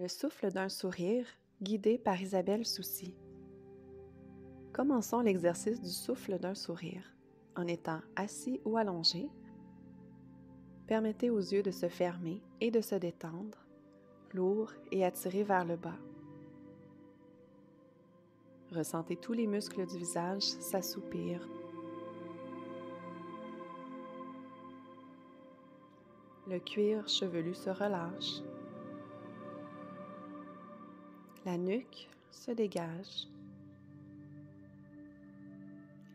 Le souffle d'un sourire, guidé par Isabelle Soucy. Commençons l'exercice du souffle d'un sourire. En étant assis ou allongé, permettez aux yeux de se fermer et de se détendre, lourds et attirés vers le bas. Ressentez tous les muscles du visage s'assoupir. Le cuir chevelu se relâche. La nuque se dégage.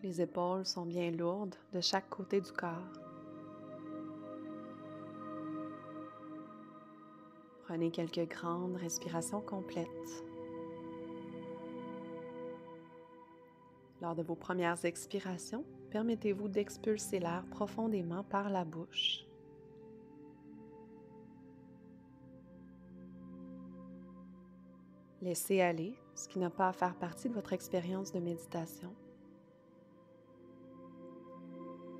Les épaules sont bien lourdes de chaque côté du corps. Prenez quelques grandes respirations complètes. Lors de vos premières expirations, permettez-vous d'expulser l'air profondément par la bouche. Laissez aller ce qui n'a pas à faire partie de votre expérience de méditation.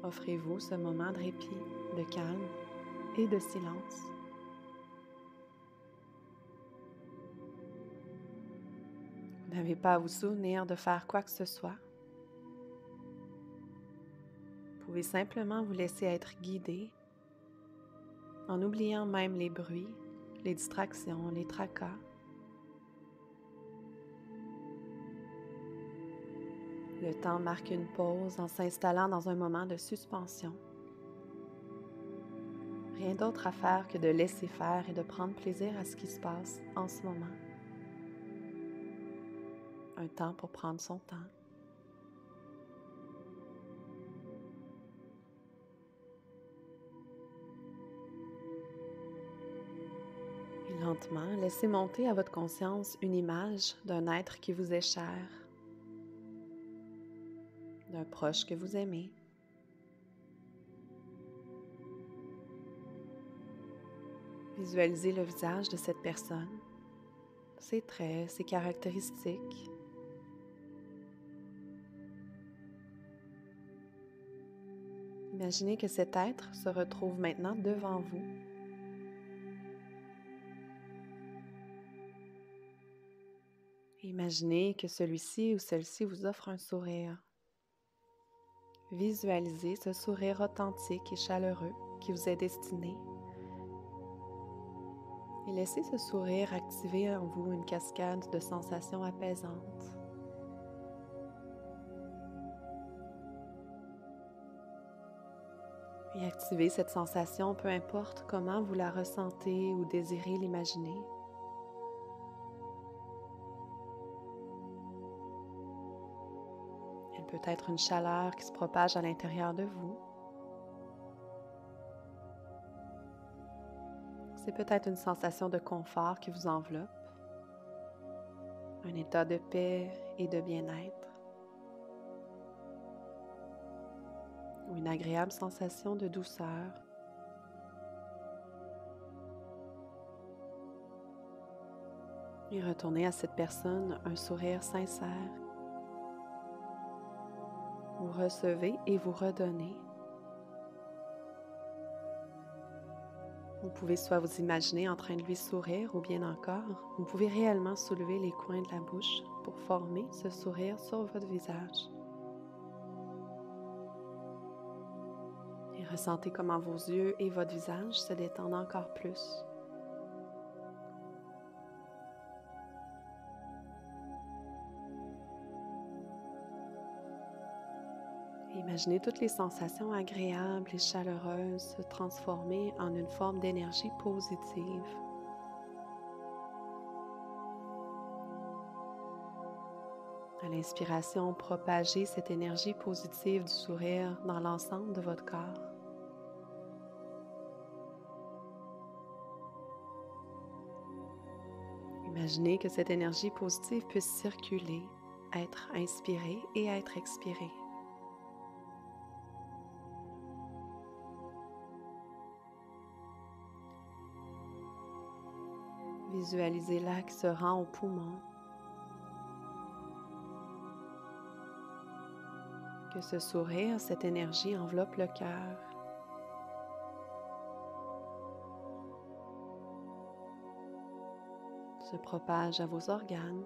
Offrez-vous ce moment de répit, de calme et de silence. Vous n'avez pas à vous souvenir de faire quoi que ce soit. Vous pouvez simplement vous laisser être guidé en oubliant même les bruits, les distractions, les tracas. Le temps marque une pause en s'installant dans un moment de suspension. Rien d'autre à faire que de laisser faire et de prendre plaisir à ce qui se passe en ce moment. Un temps pour prendre son temps. Et lentement, laissez monter à votre conscience une image d'un être qui vous est cher, d'un proche que vous aimez. Visualisez le visage de cette personne, ses traits, ses caractéristiques. Imaginez que cet être se retrouve maintenant devant vous. Imaginez que celui-ci ou celle-ci vous offre un sourire. Visualisez ce sourire authentique et chaleureux qui vous est destiné. Et laissez ce sourire activer en vous une cascade de sensations apaisantes. Et activez cette sensation, peu importe comment vous la ressentez ou désirez l'imaginer. Elle peut être une chaleur qui se propage à l'intérieur de vous. C'est peut-être une sensation de confort qui vous enveloppe, un état de paix et de bien-être, ou une agréable sensation de douceur. Et retournez à cette personne un sourire sincère. Vous recevez et vous redonnez. Vous pouvez soit vous imaginer en train de lui sourire ou bien encore, vous pouvez réellement soulever les coins de la bouche pour former ce sourire sur votre visage. Et ressentez comment vos yeux et votre visage se détendent encore plus. Imaginez toutes les sensations agréables et chaleureuses se transformer en une forme d'énergie positive. À l'inspiration, propagez cette énergie positive du sourire dans l'ensemble de votre corps. Imaginez que cette énergie positive puisse circuler, être inspirée et être expirée. Visualisez l'air qui se rend aux poumons. Que ce sourire, cette énergie enveloppe le cœur. se propage à vos organes.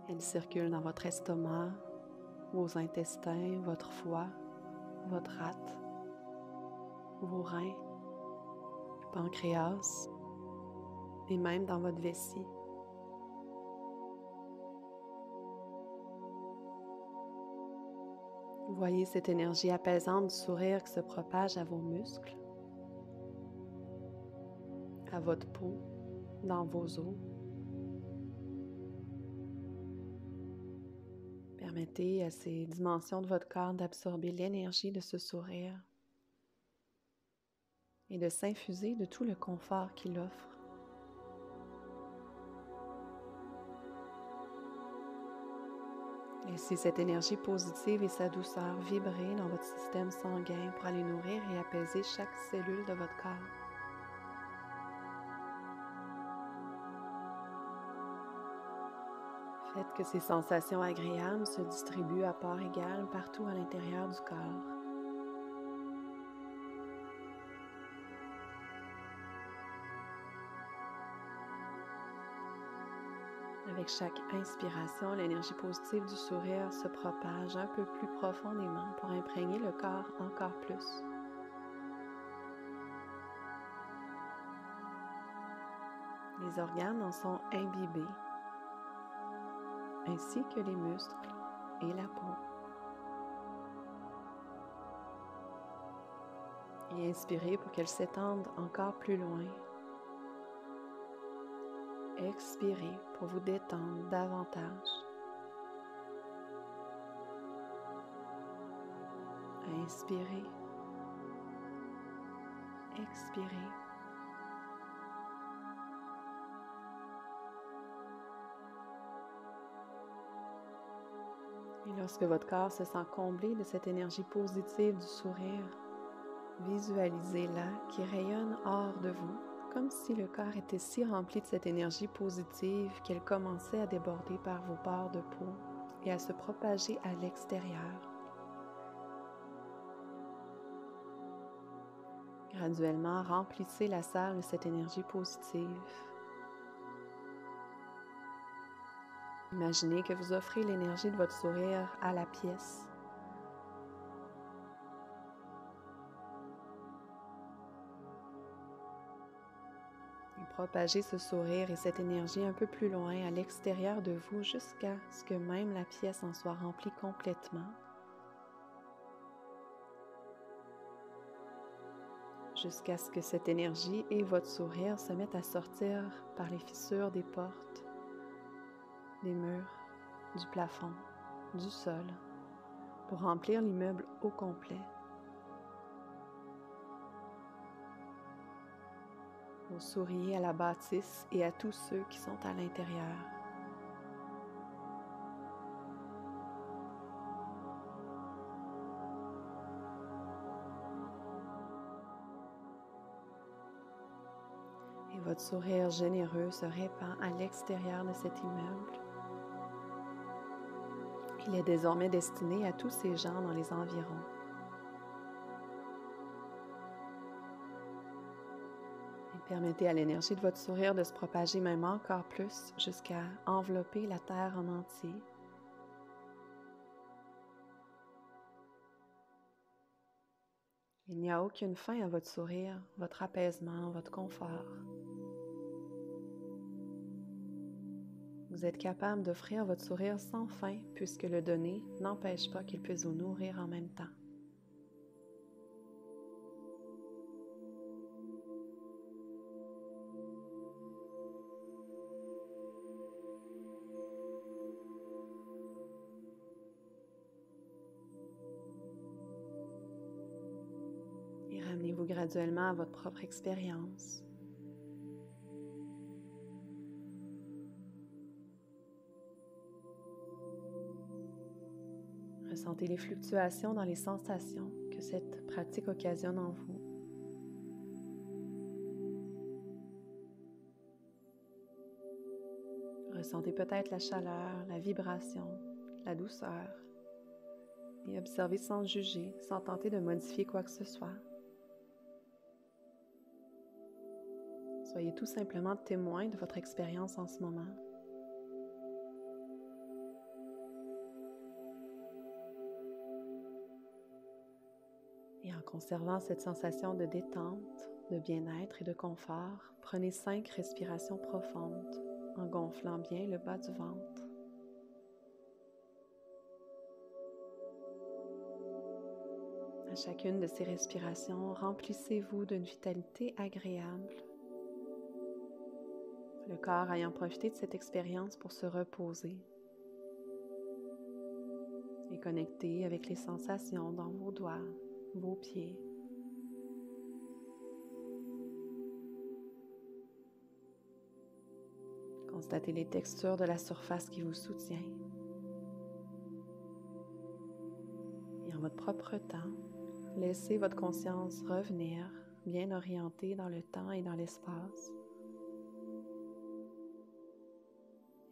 Elle circule dans votre estomac, vos intestins, votre foie, votre rate, vos reins, le pancréas et même dans votre vessie. Voyez cette énergie apaisante du sourire qui se propage à vos muscles, à votre peau, dans vos os. Permettez à ces dimensions de votre corps d'absorber l'énergie de ce sourire et de s'infuser de tout le confort qu'il offre. Laissez cette énergie positive et sa douceur vibrer dans votre système sanguin pour aller nourrir et apaiser chaque cellule de votre corps. Faites que ces sensations agréables se distribuent à part égale partout à l'intérieur du corps. Avec chaque inspiration, l'énergie positive du sourire se propage un peu plus profondément pour imprégner le corps encore plus. Les organes en sont imbibés, ainsi que les muscles et la peau. Et inspirez pour qu'elles s'étendent encore plus loin. Expirez pour vous détendre davantage. Inspirez. Expirez. Et lorsque votre corps se sent comblé de cette énergie positive du sourire, visualisez-la qui rayonne hors de vous, comme si le corps était si rempli de cette énergie positive qu'elle commençait à déborder par vos pores de peau et à se propager à l'extérieur. Graduellement, remplissez la salle de cette énergie positive. Imaginez que vous offrez l'énergie de votre sourire à la pièce. Propagez ce sourire et cette énergie un peu plus loin à l'extérieur de vous jusqu'à ce que même la pièce en soit remplie complètement. Jusqu'à ce que cette énergie et votre sourire se mettent à sortir par les fissures des portes, des murs, du plafond, du sol, pour remplir l'immeuble au complet. Vous souriez à la bâtisse et à tous ceux qui sont à l'intérieur. Et votre sourire généreux se répand à l'extérieur de cet immeuble. Il est désormais destiné à tous ces gens dans les environs. Permettez à l'énergie de votre sourire de se propager même encore plus jusqu'à envelopper la terre en entier. Il n'y a aucune fin à votre sourire, votre apaisement, votre confort. Vous êtes capable d'offrir votre sourire sans fin puisque le donner n'empêche pas qu'il puisse vous nourrir en même temps. Et ramenez-vous graduellement à votre propre expérience. Ressentez les fluctuations dans les sensations que cette pratique occasionne en vous. Ressentez peut-être la chaleur, la vibration, la douceur, et observez sans juger, sans tenter de modifier quoi que ce soit. Soyez tout simplement témoin de votre expérience en ce moment. Et en conservant cette sensation de détente, de bien-être et de confort, prenez 5 respirations profondes en gonflant bien le bas du ventre. À chacune de ces respirations, remplissez-vous d'une vitalité agréable. Le corps ayant profité de cette expérience pour se reposer et connecter avec les sensations dans vos doigts, vos pieds. Constatez les textures de la surface qui vous soutient. Et en votre propre temps, laissez votre conscience revenir, bien orientée dans le temps et dans l'espace.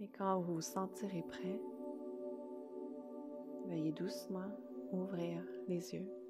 Et quand vous vous sentirez prêt, veuillez doucement ouvrir les yeux.